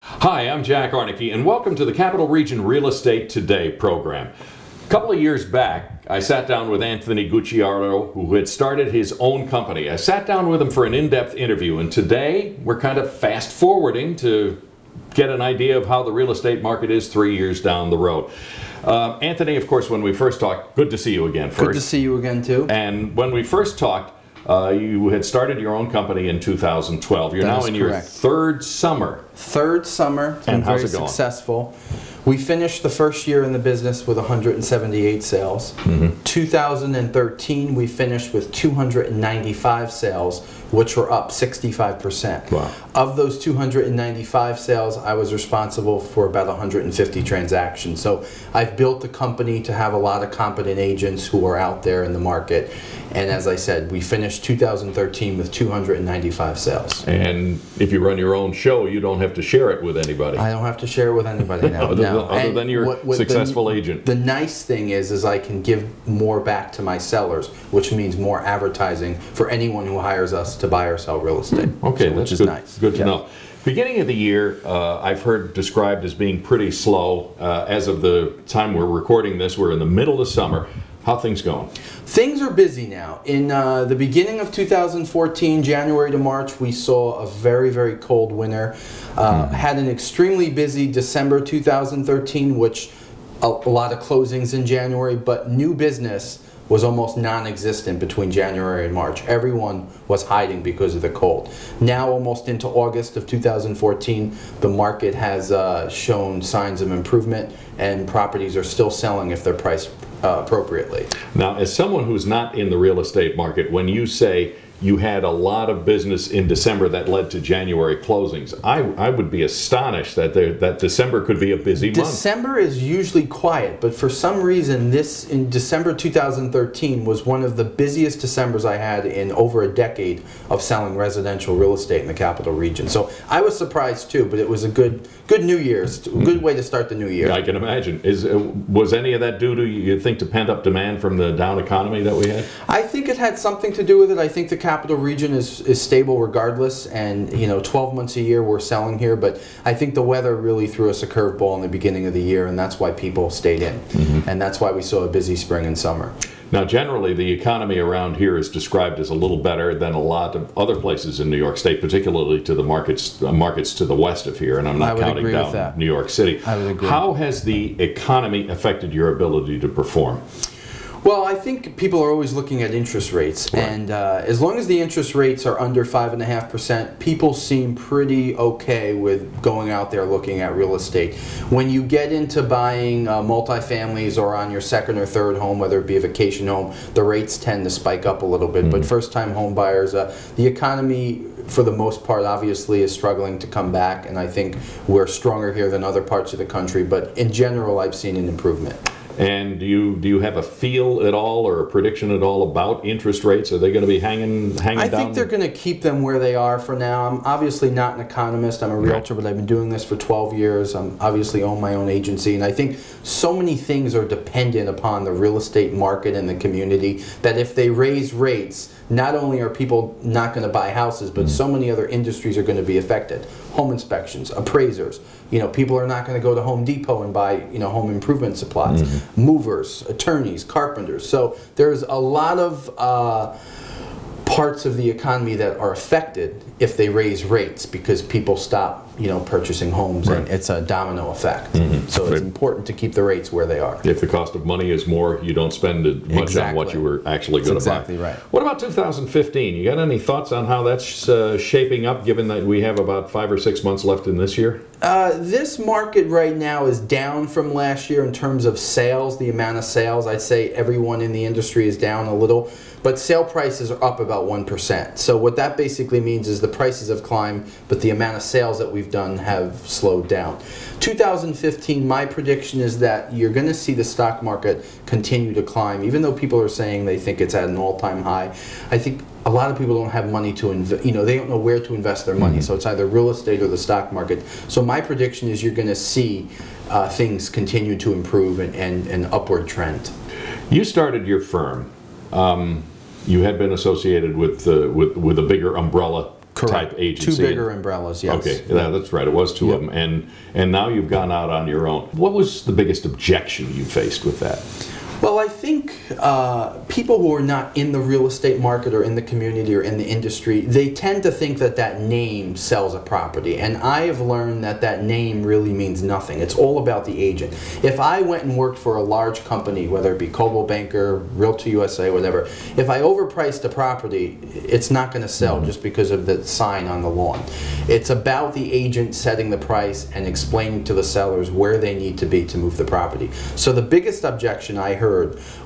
Hi, I'm Jack Aernecke, and welcome to the Capital Region Real Estate Today program. A couple of years back, I sat down with Anthony Gucciardo, who had started his own company. I sat down with him for an in-depth interview, and today we're kind of fast-forwarding to get an idea of how the real estate market is 3 years down the road. Anthony, of course, when we first talked, good to see you again first. Good to see you again, too. And when we first talked, you had started your own company in 2012. You're now in your third summer. Third summer. It's been very successful. We finished the first year in the business with 178 sales. 2013, we finished with 295 sales, which were up 65%. Wow. Of those 295 sales, I was responsible for about 150 transactions. So I've built the company to have a lot of competent agents who are out there in the market. And as I said, we finished 2013 with 295 sales. And if you run your own show, you don't have to share it with anybody. I don't have to share it with anybody now. Other than your successful agent. The nice thing is I can give more back to my sellers, which means more advertising for anyone who hires us to buy or sell real estate. Okay, which is good, nice. Good to know. Beginning of the year, I've heard described as being pretty slow. As of the time we're recording this, we're in the middle of summer. How things going? Things are busy now. In the beginning of 2014, January to March, we saw a very, very cold winter. Had an extremely busy December 2013, which a lot of closings in January, but new business was almost non-existent between January and March. Everyone was hiding because of the cold. Now, almost into August of 2014, the market has shown signs of improvement, and properties are still selling if they're priced appropriately. Now, as someone who's not in the real estate market, when you say you had a lot of business in December that led to January closings, I would be astonished that that December could be a busy month. December is usually quiet, but for some reason in December 2013 was one of the busiest Decembers I had in over a decade of selling residential real estate in the capital region. So I was surprised too, but it was a good New Year's, a good way to start the new year. I can imagine. Was any of that due to, you think, to pent-up demand from the down economy that we had? I think it had something to do with it. I think the capital region is stable regardless, and 12 months a year we're selling here, but I think the weather really threw us a curveball in the beginning of the year, and that's why people stayed in. And that's why we saw a busy spring and summer. Now, generally, the economy around here is described as a little better than a lot of other places in New York State, particularly to the markets to the west of here, and I'm not counting down New York City. I would agree. How has the economy affected your ability to perform? Well, I think people are always looking at interest rates, and as long as the interest rates are under 5.5%, people seem pretty okay with going out there looking at real estate. When you get into buying multifamilies or on your second or third home, whether it be a vacation home, the rates tend to spike up a little bit. But first-time home buyers, the economy, for the most part, obviously is struggling to come back, and I think we're stronger here than other parts of the country. But in general, I've seen an improvement. And do you have a feel at all or a prediction at all about interest rates? Are they going to be hanging down? I think they're going to keep them where they are for now. I'm obviously not an economist. I'm a realtor, but I've been doing this for 12 years. I'm obviously own my own agency, and I think so many things are dependent upon the real estate market and the community that if they raise rates, not only are people not going to buy houses, but so many other industries are going to be affected. Home inspections, appraisers. People are not going to go to Home Depot and buy, home improvement supplies. Movers, attorneys, carpenters. So there's a lot of parts of the economy that are affected if they raise rates because people stop, purchasing homes, and it's a domino effect. So it's important to keep the rates where they are. If the cost of money is more, you don't spend as much on what you were actually going to buy. Exactly right. What about 2015? You got any thoughts on how that's shaping up, given that we have about 5 or 6 months left in this year? This market right now is down from last year in terms of sales, the amount of sales. I'd say everyone in the industry is down a little, but sale prices are up about 1%. So what that basically means is the prices have climbed, but the amount of sales that we've done have slowed down. 2015, my prediction is that you're going to see the stock market continue to climb, even though people are saying they think it's at an all-time high. I think a lot of people don't have money to invest, they don't know where to invest their money, so it's either real estate or the stock market. So my prediction is you're going to see things continue to improve and an upward trend. You started your firm. You had been associated with a bigger umbrella type agency. Two bigger umbrellas, yes. Okay, yeah, that's right. It was two of them, and now you've gone out on your own. What was the biggest objection you faced with that? Well, I think people who are not in the real estate market or in the community or in the industry, they tend to think that that name sells a property. And I have learned that that name really means nothing. It's all about the agent. If I went and worked for a large company, whether it be Coldwell Banker, Realtor USA, whatever, if I overpriced a property, it's not going to sell just because of the sign on the lawn. It's about the agent setting the price and explaining to the sellers where they need to be to move the property. So the biggest objection I heard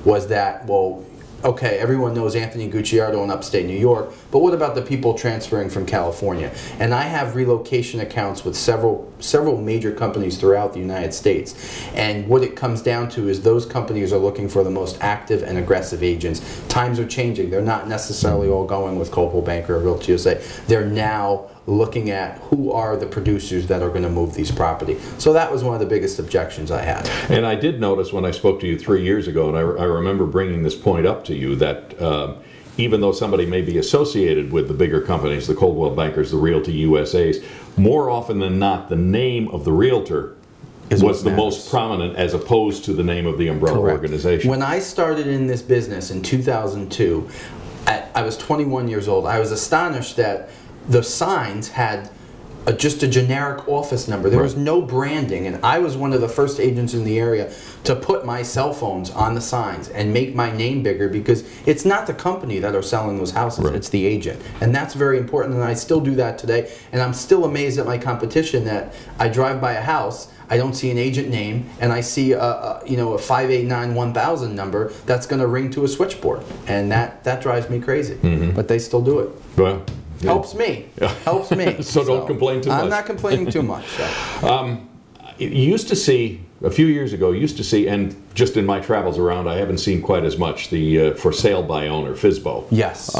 was that, well, okay, everyone knows Anthony Gucciardo in upstate New York, but what about the people transferring from California? And I have relocation accounts with several major companies throughout the United States. And what it comes down to is those companies are looking for the most active and aggressive agents. Times are changing. They're not necessarily all going with Coldwell Banker or Realtor USA. They're now looking at who are the producers that are going to move these property. So that was one of the biggest objections I had. And I did notice when I spoke to you 3 years ago, and I remember bringing this point up to you, that even though somebody may be associated with the bigger companies, the Coldwell Bankers, the Realty USAs, more often than not, the name of the realtor was the most prominent as opposed to the name of the umbrella organization. When I started in this business in 2002, I was 21 years old. I was astonished that the signs had just a generic office number. There was no branding, and I was one of the first agents in the area to put my cell phones on the signs and make my name bigger, because it's not the company that are selling those houses, it's the agent. And that's very important, and I still do that today. And I'm still amazed at my competition that I drive by a house, I don't see an agent name, and I see a 589-1000 number that's going to ring to a switchboard, and that drives me crazy. But they still do it. Well, helps me. Helps me. So don't complain too much. I'm not complaining too much. So. You used to see, a few years ago, and just in my travels around, I haven't seen quite as much, the for sale by owner, FSBO. Yes.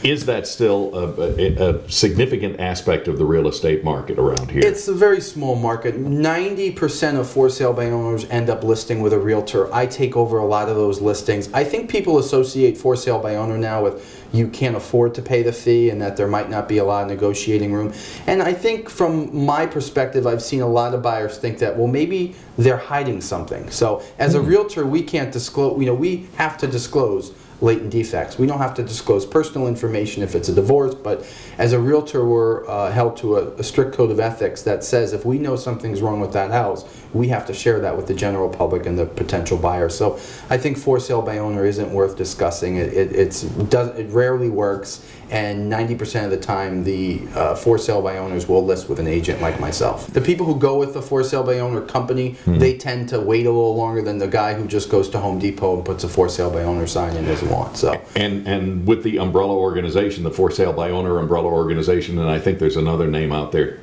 Is that still a significant aspect of the real estate market around here? It's a very small market. 90% of for sale by owners end up listing with a realtor. I take over a lot of those listings. I think people associate for sale by owner now with you can't afford to pay the fee and that there might not be a lot of negotiating room. And I think from my perspective, I've seen a lot of buyers think that, well, maybe they're hiding something. So as a realtor, we can't disclose, we have to disclose latent defects. We don't have to disclose personal information if it's a divorce, but as a realtor, we're held to a strict code of ethics that says if we know something's wrong with that house, we have to share that with the general public and the potential buyer. So I think for sale by owner isn't worth discussing. It rarely works, and 90% of the time the for sale by owners will list with an agent like myself. The people who go with the for sale by owner company, they tend to wait a little longer than the guy who just goes to Home Depot and puts a for sale by owner sign in his lawn. So and with the umbrella organization, the for sale by owner umbrella organization, and I think there's another name out there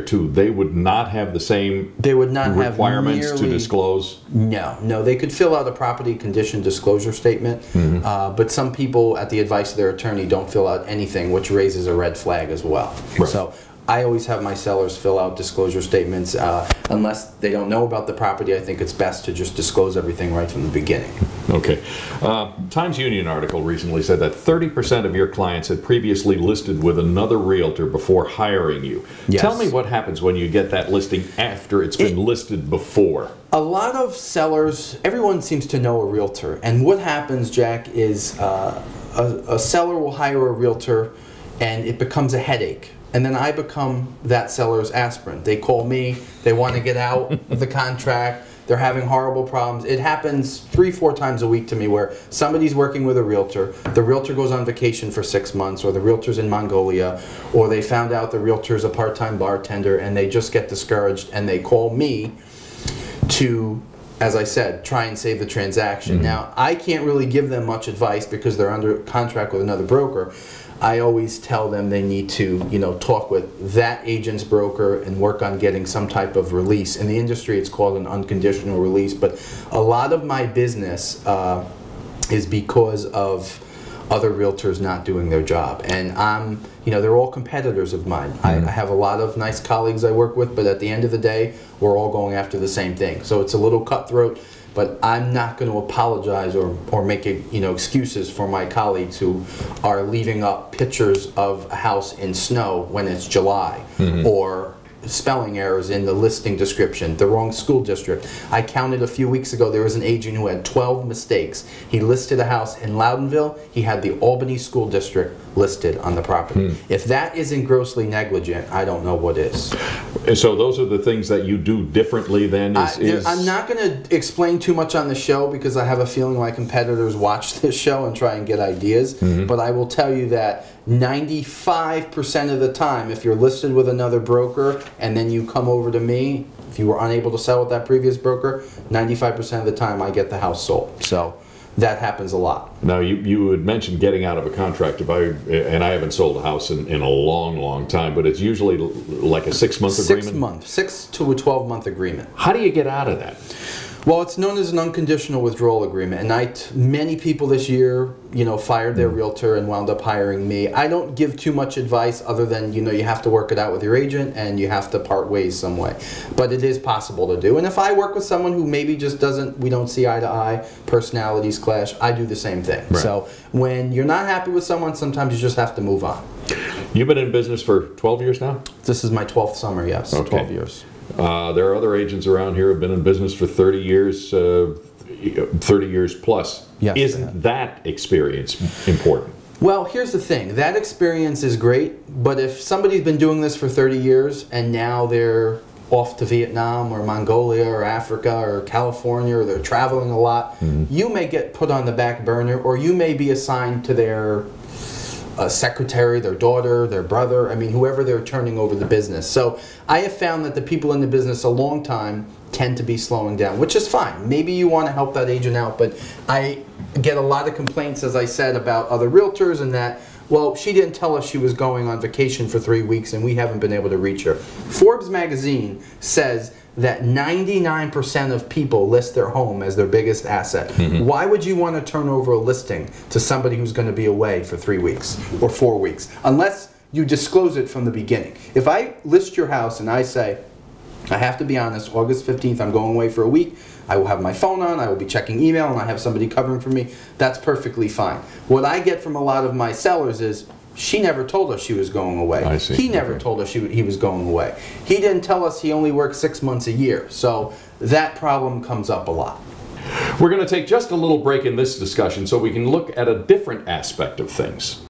too, they would not have the same requirements to disclose. No, they could fill out a property condition disclosure statement, but some people at the advice of their attorney don't fill out anything, which raises a red flag as well. So I always have my sellers fill out disclosure statements. Unless they don't know about the property, I think it's best to just disclose everything right from the beginning. Okay. Times Union article recently said that 30% of your clients had previously listed with another realtor before hiring you. Yes. Tell me what happens when you get that listing after it's been listed before. A lot of sellers, everyone seems to know a realtor, and what happens, Jack, is a seller will hire a realtor and it becomes a headache. And then I become that seller's aspirin. They call me, they want to get out of the contract, they're having horrible problems. It happens 3-4 times a week to me where somebody's working with a realtor, the realtor goes on vacation for 6 months, or the realtor's in Mongolia, or they found out the realtor's a part-time bartender and they just get discouraged and they call me to, as I said, try and save the transaction. Now, I can't really give them much advice because they're under contract with another broker. I always tell them they need to, talk with that agent's broker and work on getting some type of release. In the industry, it's called an unconditional release, but a lot of my business is because of other realtors not doing their job. And they're all competitors of mine. I have a lot of nice colleagues I work with, but at the end of the day, we're all going after the same thing. So it's a little cutthroat but I'm not going to apologize or make excuses for my colleagues who are leaving up pictures of a house in snow when it's July, or spelling errors in the listing description, the wrong school district. I counted a few weeks ago, there was an agent who had 12 mistakes. He listed a house in Loudonville, he had the Albany School District listed on the property. If that isn't grossly negligent, I don't know what is. And so those are the things that you do differently then? I'm not going to explain too much on the show because I have a feeling my competitors watch this show and try and get ideas, but I will tell you that 95% of the time, if you're listed with another broker and then you come over to me, if you were unable to sell with that previous broker, 95% of the time I get the house sold. So that happens a lot. Now, you had mentioned getting out of a contract. And I haven't sold a house in a long, long time, but it's usually like a 6-month agreement? 6 to a 12-month agreement. How do you get out of that? Well, it's known as an unconditional withdrawal agreement, and many people this year, fired their realtor and wound up hiring me. I don't give too much advice other than, you have to work it out with your agent and you have to part ways some way. But it is possible to do. And if I work with someone who maybe just we don't see eye to eye, personalities clash, I do the same thing. Right. So when you're not happy with someone, sometimes you just have to move on. You've been in business for 12 years now? This is my 12th summer, yes, okay. 12 years. There are other agents around here who have been in business for 30 years, 30 years plus. Yes, isn't that experience important? Well, here's the thing. That experience is great, but if somebody's been doing this for 30 years and now they're off to Vietnam or Mongolia or Africa or California, or they're traveling a lot, you may get put on the back burner, or you may be assigned to their secretary, their daughter, their brother, whoever they're turning over the business. So I have found that the people in the business a long time tend to be slowing down, which is fine. Maybe you want to help that agent out, but I get a lot of complaints, as I said, about other realtors and that, well, she didn't tell us she was going on vacation for 3 weeks and we haven't been able to reach her. Forbes magazine says that 99% of people list their home as their biggest asset. Why would you want to turn over a listing to somebody who's going to be away for 3 weeks or 4 weeks? Unless you disclose it from the beginning. If I list your house and I say, I have to be honest, August 15th I'm going away for a week, I will have my phone on, I will be checking email, and I have somebody covering for me, that's perfectly fine. What I get from a lot of my sellers is, she never told us she was going away. I see. He never told us he was going away. He didn't tell us he only worked 6 months a year. So that problem comes up a lot. We're going to take just a little break in this discussion so we can look at a different aspect of things.